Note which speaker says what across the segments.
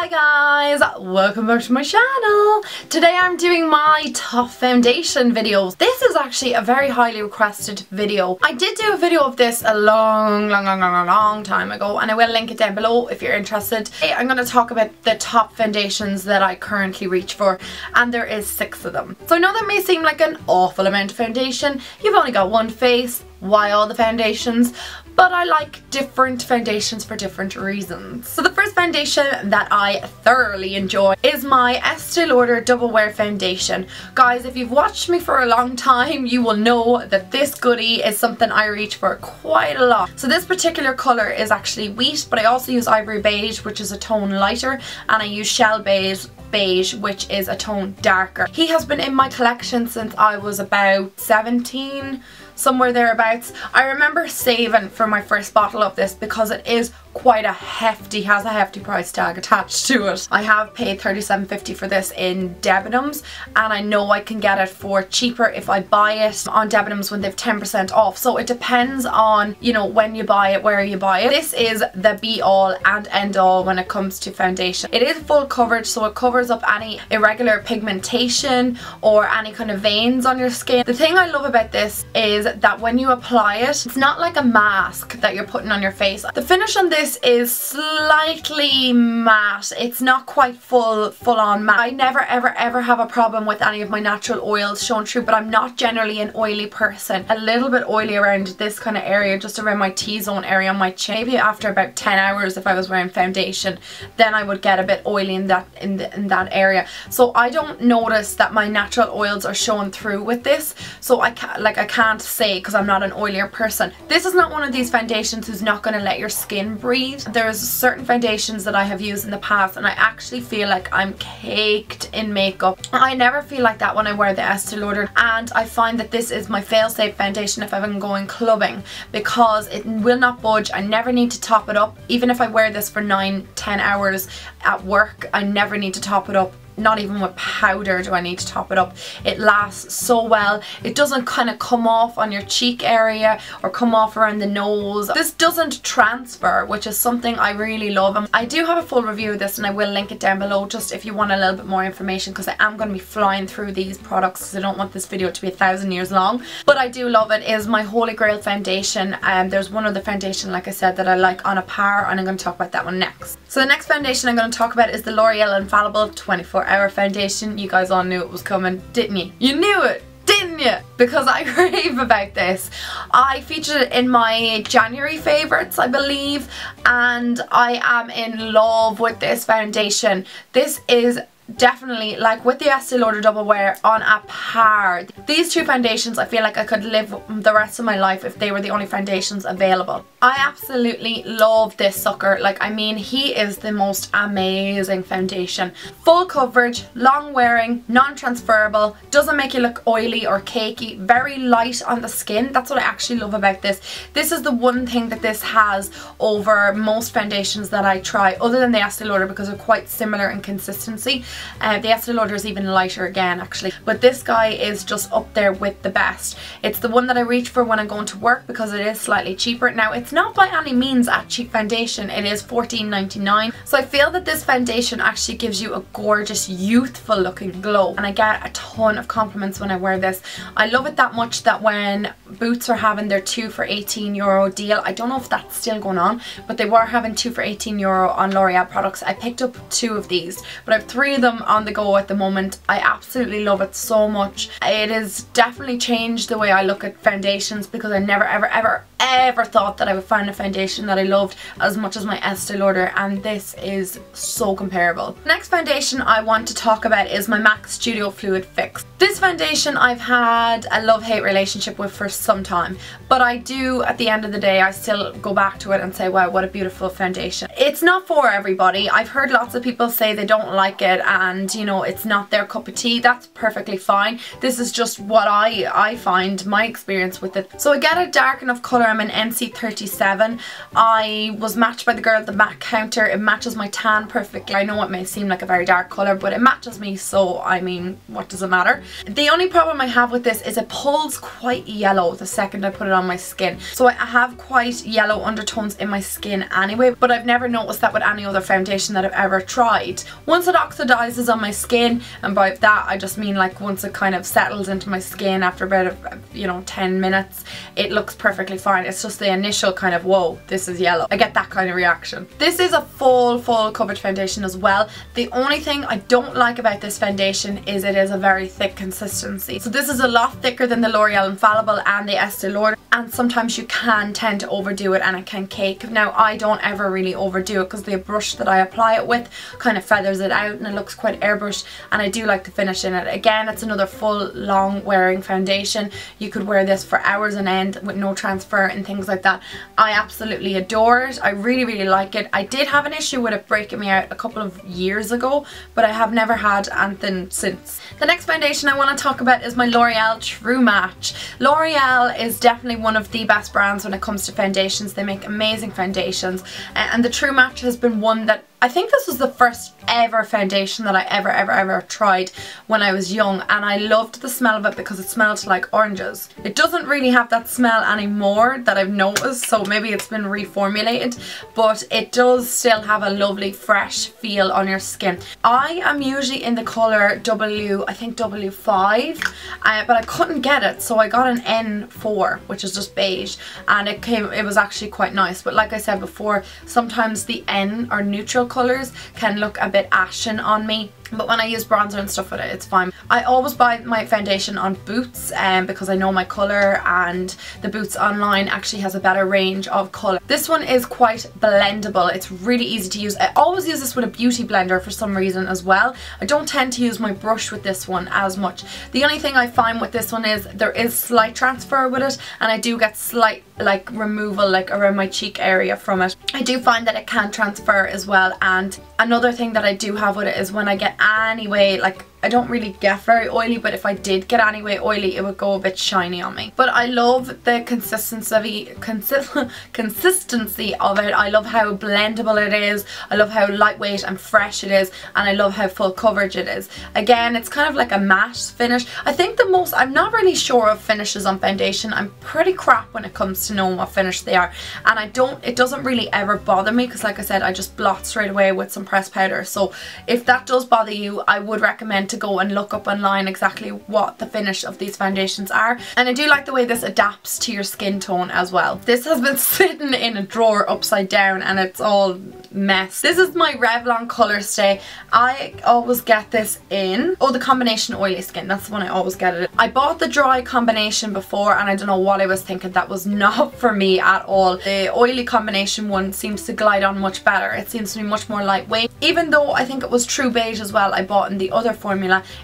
Speaker 1: Hi guys, welcome back to my channel. Today I'm doing my top foundation videos. This is actually a very highly requested video. I did do a video of this a long time ago, and I will link it down below if you're interested. Today I'm going to talk about the top foundations that I currently reach for, and there is 6 of them. So I know that may seem like an awful amount of foundation. You've only got one face. Why all the foundations? But I like different foundations for different reasons. So the first foundation that I thoroughly enjoy is my Estee Lauder Double Wear Foundation. Guys, if you've watched me for a long time, you will know that this goodie is something I reach for quite a lot. So this particular colour is actually wheat, but I also use ivory beige, which is a tone lighter, and I use shell beige, which is a tone darker. He has been in my collection since I was about 17, somewhere thereabouts. I remember saving for my first bottle of this because it is quite a hefty, has a hefty price tag attached to it. I have paid $37.50 for this in Debenhams, and I know I can get it for cheaper if I buy it on Debenhams when they've 10% off. So it depends on, you know, when you buy it, where you buy it. This is the be all and end all when it comes to foundation. It is full coverage, so it covers up any irregular pigmentation or any kind of veins on your skin. The thing I love about this is that when you apply it, it's not like a mask that you're putting on your face. The finish on this is slightly matte. It's not quite full on matte. I never ever have a problem with any of my natural oils showing through, but I'm not generally an oily person. A little bit oily around this kind of area, just around my T-zone area on my chin. Maybe after about 10 hours if I was wearing foundation, then I would get a bit oily in that area. So I don't notice that my natural oils are showing through with this. So I can't say because I'm not an oilier person. This is not one of these foundations who's not going to let your skin breathe. There's certain foundations that I have used in the past and I actually feel like I'm caked in makeup. I never feel like that when I wear the Estee Lauder, and I find that this is my fail-safe foundation if I'm going clubbing because it will not budge. I never need to top it up. Even if I wear this for 9-10 hours at work, I never need to top it up. Not even with powder do I need to top it up. It lasts so well. It doesn't kind of come off on your cheek area or come off around the nose. This doesn't transfer, which is something I really love. And I do have a full review of this and I will link it down below just if you want a little bit more information, because I am going to be flying through these products because I don't want this video to be 1,000 years long. But I do love it. It is my holy grail foundation. There's one other foundation, like I said, that I like on a par, and I'm going to talk about that one next. So the next foundation I'm going to talk about is the L'Oreal Infallible 24-Hour Foundation. You guys all knew it was coming, didn't you? You knew it, didn't you? Because I rave about this. I featured it in my January favourites, I believe, and I am in love with this foundation. This is definitely, like with the Estee Lauder Double Wear, on a par. These two foundations, I feel like I could live the rest of my life if they were the only foundations available. I absolutely love this sucker. Like, I mean, he is the most amazing foundation. Full coverage, long wearing, non-transferable, doesn't make you look oily or cakey, very light on the skin. That's what I actually love about this. This is the one thing that this has over most foundations that I try, other than the Estee Lauder, because they're quite similar in consistency. The Estee Lauder is even lighter again, actually, but this guy is just up there with the best. It's the one that I reach for when I'm going to work because it is slightly cheaper. Now, it's not by any means a cheap foundation. It is $14.99, so I feel that this foundation actually gives you a gorgeous, youthful looking glow, and I get a ton of compliments when I wear this. I love it that much that when Boots are having their 2 for €18 deal, I don't know if that's still going on, but they were having 2 for €18 on L'Oreal products. I picked up 2 of these, but I have 3 of them on the go at the moment. I absolutely love it so much. It has definitely changed the way I look at foundations because I never ever thought that I would find a foundation that I loved as much as my Estee Lauder, and this is so comparable. The next foundation I want to talk about is my MAC Studio Fluid Fix. This foundation I've had a love-hate relationship with for some time, but I do, at the end of the day, I still go back to it and say, wow, what a beautiful foundation. It's not for everybody. I've heard lots of people say they don't like it and, you know, it's not their cup of tea. That's perfectly fine. This is just what I find, my experience with it. So I get a dark enough colour. I'm in NC37. I was matched by the girl at the MAC counter. It matches my tan perfectly. I know it may seem like a very dark colour, but it matches me, so I mean, what does it matter? The only problem I have with this is it pulls quite yellow the second I put it on my skin. So I have quite yellow undertones in my skin anyway, but I've never noticed that with any other foundation that I've ever tried. Once it oxidizes on my skin, and by that I just mean like once it kind of settles into my skin after about, you know, 10 minutes, it looks perfectly fine. It's just the initial kind of, whoa, this is yellow. I get that kind of reaction. This is a full coverage foundation as well. The only thing I don't like about this foundation is it is a very thick consistency. So this is a lot thicker than the L'Oreal Infallible and the Estee Lauder, and sometimes you can tend to overdo it and it can cake. Now I don't ever really overdo it because the brush that I apply it with kind of feathers it out and it looks quite airbrushed, and I do like the finish in it. Again, it's another full long wearing foundation. You could wear this for hours on end with no transfer and things like that. I absolutely adore it. I really like it. I did have an issue with it breaking me out a couple of years ago, but I have never had anything since. The next foundation I want to talk about is my L'Oreal True Match. L'Oreal is definitely one of the best brands when it comes to foundations. They make amazing foundations, and the True Match has been one that I think this was the first ever foundation that I ever tried when I was young, and I loved the smell of it because it smelled like oranges. It doesn't really have that smell anymore that I've noticed, so maybe it's been reformulated, but it does still have a lovely fresh feel on your skin. I am usually in the colour I think W5, but I couldn't get it, so I got an N4, which is just beige, and it was actually quite nice. But like I said before, sometimes the N or neutral colours can look a bit ashen on me, but when I use bronzer and stuff with it, it's fine. I always buy my foundation on Boots because I know my colour, and the Boots online actually has a better range of colour. This one is quite blendable. It's really easy to use. I always use this with a beauty blender for some reason as well. I don't tend to use my brush with this one as much. The only thing I find with this one is there is slight transfer with it, and I do get slight like removal like around my cheek area from it. I do find that it can transfer as well, and another thing that I do have with it is when I get anyway, like I don't really get very oily, but if I did get anyway oily, it would go a bit shiny on me. But I love the consistency of it. I love how blendable it is. I love how lightweight and fresh it is, and I love how full coverage it is. Again, it's kind of like a matte finish. I think I'm not really sure of finishes on foundation. I'm pretty crap when it comes to knowing what finish they are, and it doesn't really ever bother me because, like I said, I just blot straight away with some pressed powder. So if that does bother you, I would recommend to go and look up online exactly what the finish of these foundations are. And I do like the way this adapts to your skin tone as well. This has been sitting in a drawer upside down and it's all mess. This is my Revlon ColorStay. I always get this in, the combination oily skin. That's the one I always get it in. I bought the dry combination before and I don't know what I was thinking. That was not for me at all. The oily combination one seems to glide on much better. It seems to be much more lightweight. Even though I think it was True Beige as well I bought in the other formula,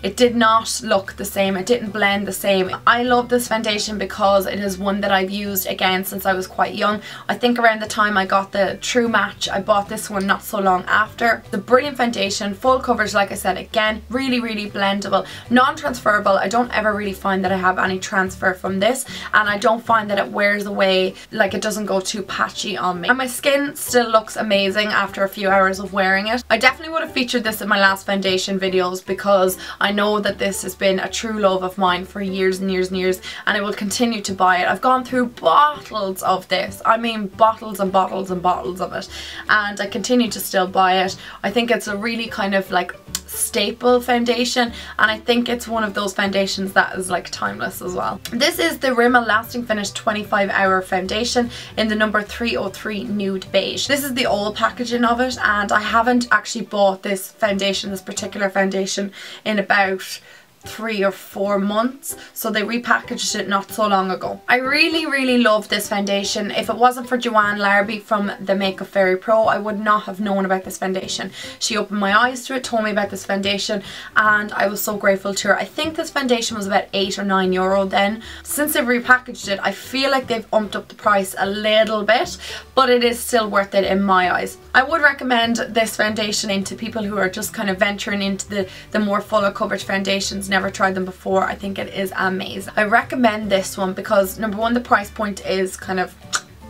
Speaker 1: it did not look the same. It didn't blend the same. I love this foundation because it is one that I've used again since I was quite young. I think around the time I got the True Match, I bought this one not so long after. The brilliant foundation, full coverage, like I said, again, really blendable, non-transferable. I don't ever really find that I have any transfer from this, and I don't find that it wears away, like it doesn't go too patchy on me. And my skin still looks amazing after a few hours of wearing it. I definitely would have featured this in my last foundation videos because I know that this has been a true love of mine for years and years and years, and I will continue to buy it. I've gone through bottles of this. I mean bottles and bottles and bottles of it, and I continue to still buy it. I think it's a really kind of like staple foundation, and I think it's one of those foundations that is like timeless as well. This is the Rimmel Lasting Finish 25-Hour Foundation in the number 303 Nude Beige. This is the old packaging of it, and I haven't actually bought this particular foundation in about 3 or 4 months, so they repackaged it not so long ago. I really love this foundation. If it wasn't for Joanne Larby from the Makeup Fairy Pro, I would not have known about this foundation. She opened my eyes to it, told me about this foundation, and I was so grateful to her. I think this foundation was about €8 or €9 then. Since they've repackaged it, I feel like they've umped up the price a little bit, but it is still worth it in my eyes. I would recommend this foundation into people who are just kind of venturing into the more fuller coverage foundations, never tried them before. I think it is amazing. I recommend this one because number one, the price point is kind of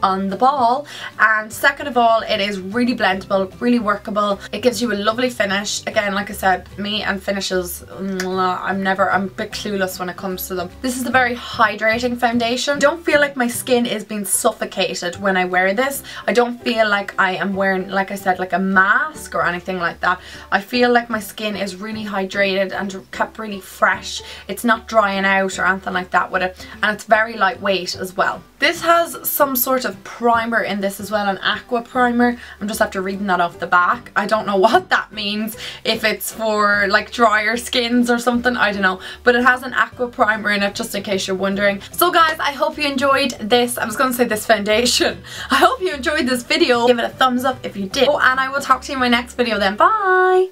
Speaker 1: on the ball, and second of all, it is really blendable, really workable. It gives you a lovely finish. Again, like I said, me and finishes, I'm a bit clueless when it comes to them. This is a very hydrating foundation. I don't feel like my skin is being suffocated when I wear this. I don't feel like I am wearing, like I said, like a mask or anything like that. I feel like my skin is really hydrated and kept really fresh. It's not drying out or anything like that with it, and it's very lightweight as well. This has some sort of primer in this as well, an aqua primer. I'm just after reading that off the back. I don't know what that means, if it's for like drier skins or something, I don't know, but it has an aqua primer in it, just in case you're wondering. So guys, I hope you enjoyed this, I was going to say this foundation. I hope you enjoyed this video. Give it a thumbs up if you did. Oh, and I will talk to you in my next video then. Bye!